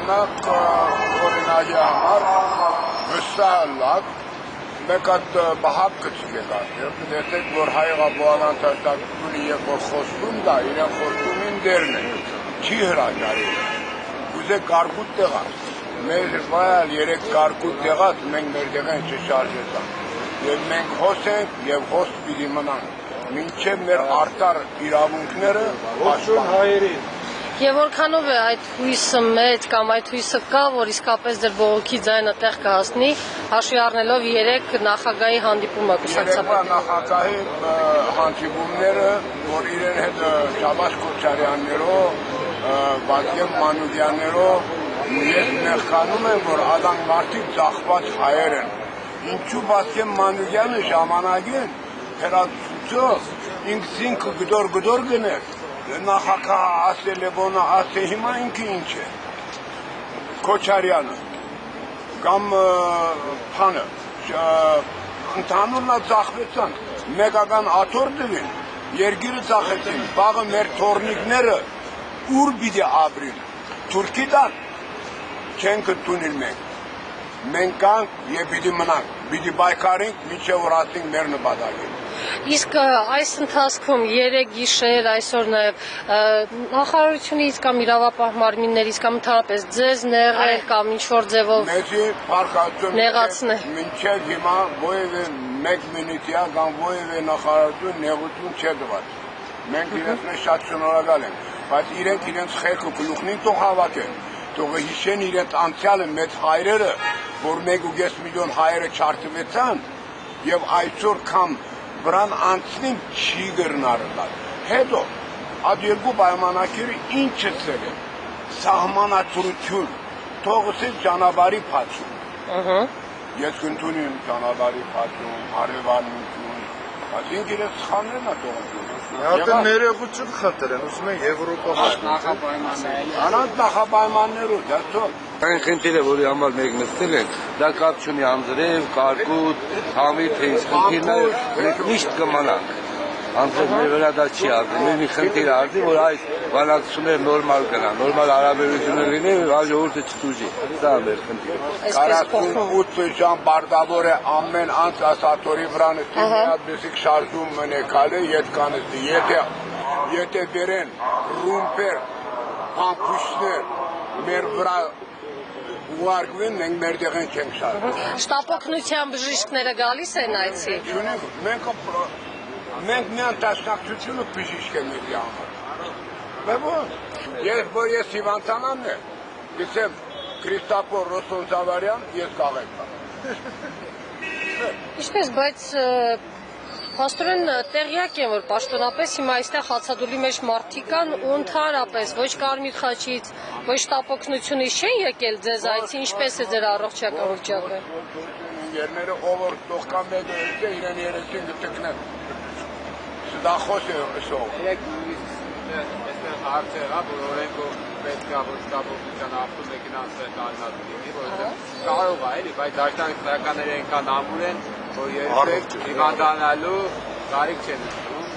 Օրինակ օրինակի համար վստահ լավ մեկ հատ բահակ կցկելան եւ դեսեք որ հայրաբոանան տարտակունի եւ որ խոստում դա իրեն խոստումին դերն է չի հրաժարի ուզե կարկուտ տեղած մեր վայել 3 կարկուտ տեղած մենք մեր տեղեն չշարժեցան եւ մենք հոսենք եւ հոս պիտի մնանք մինչեւ մեր արտար իրավունքները ողջույն հայերին Եվ որքանով է այդ հույսը մեծ կամ այդ հույսը կա, որ իսկապես ձեր բողոքի ձայնը տեղ կհասնի, հաշվի առնելով 3 նախագահի հանդիպումը կուսակցական։ Նախագահի հանդիպումները, որ իրեն հետ Շաբաս Քոչարյաններով, Վազգեն Մանուկյաններով ես մեղքանում եմ, որ ադանք մարդիկ ծախված հայեր են։ Ինչու Վազգեն Մանուկյանը ժամանակին հերացուցով ինքսինքը գդոր գներ նախագահ ասել է բոնա ասե հիմա ինքը ինչ է Քոչարյանը կամ փանը ընդհանուր նա ծախվեցան մեկական աթոռ դվին երգիրը ծախեցին բաղը մեր թորնիկները ուր պիտի ապրին Թուրքիդան չենք տունիլ մենք կանք եւ պիտի մնանք պիտի բայկարենք մինչեւ որ ասենք մեր նպատակին Իսկ այս ընթացքում 3 գիշեր այսօր նաև նախարարությունից կամ իրավապահ մարմիններից կամ ընդհանրապես ձեզ նեղել կամ ինչ-որ ձևով նեղացնել մինչև հիմա ովևէ 1 մինուտիա կամ ովևէ նախարարություն նեղություն չէ տված մենք իրենց շատ շնորհակալ ենք բայց իրենց խելքը գլուխնին թող հավաքեն թող հիշեն իրենց անցյալը մեծ հայրերը որ 1.5 միլիոն հայերը չարտվեցան եւ այսօր կամ Վրան անցնին չի գրնարըլար հետո այդ երկու պայմանակերը ինչը ծել է սահմանադրություն թողսից ճանապարհի փացում ես կընդունեմ ճանապարհի փացում հարևանություն ասենք իրենց սխալներն է թողում Հատը ներողություն խնդրեն, ուզում են Եվրոպա Անանց նախապայմաններով, դարձով Այն խնդիրը, որի համար մենք նստել ենք, դա կապ չունի անձրև, կարկուտ, համի, թե ինչ խնդիրները, մենք միշտ կմնանք Անձրև մեր վրա դա չի արդի, մեր մի խնդիր արդի, որ այս բանակցությունները նորմալ գնան, նորմալ հարաբերություններ լինի, ժողովուրդը չտուժի, դա է մեր խնդիրը 48 ժամ բարդավոր է ամեն անց ասաթորի վրան այդպիսիք շարժում մնեկալ է, ետ կանստի, եթե բերեն ռումպեր, պամպուշներ, մեր վրա ուարգվեն, մենք մեր տեղեն չենք շարժում Շտապօգնության բժիշկները գալիս են այցի Մենք միան տաշնակցությունը բժիշկ են մեր համար Ես հիվանդանան է գսեմ Քրիստոֆոր Ռոսոնզավարյան ես կաղեկ Ինչպես, բայց Փաստորեն տեղյակ են, որ պաշտոնապես հիմա այստեղ հացադուլի մեջ մարդիկ կան ու ընդհանրապես ոչ Կարմիր խաչից, ոչ շտապօգնությունից չեն եկել ձեզ այցի, ինչպես է ձեր առողջական վիճակը։ Ինժեներները ով որ տողքան մեկ է իրեն երեսին գտկնեն։ Սդախոս է սով։ Այստեղ հարց եղա, որ օրենքով պետք է որ շտապօգնության ավտոմեքենան տանած լինի, որովհետև կարող է, էլի, բայց դաշնային սրականները այնքան ամուր են, որ երբեք հիվանդանալու կարիք չեն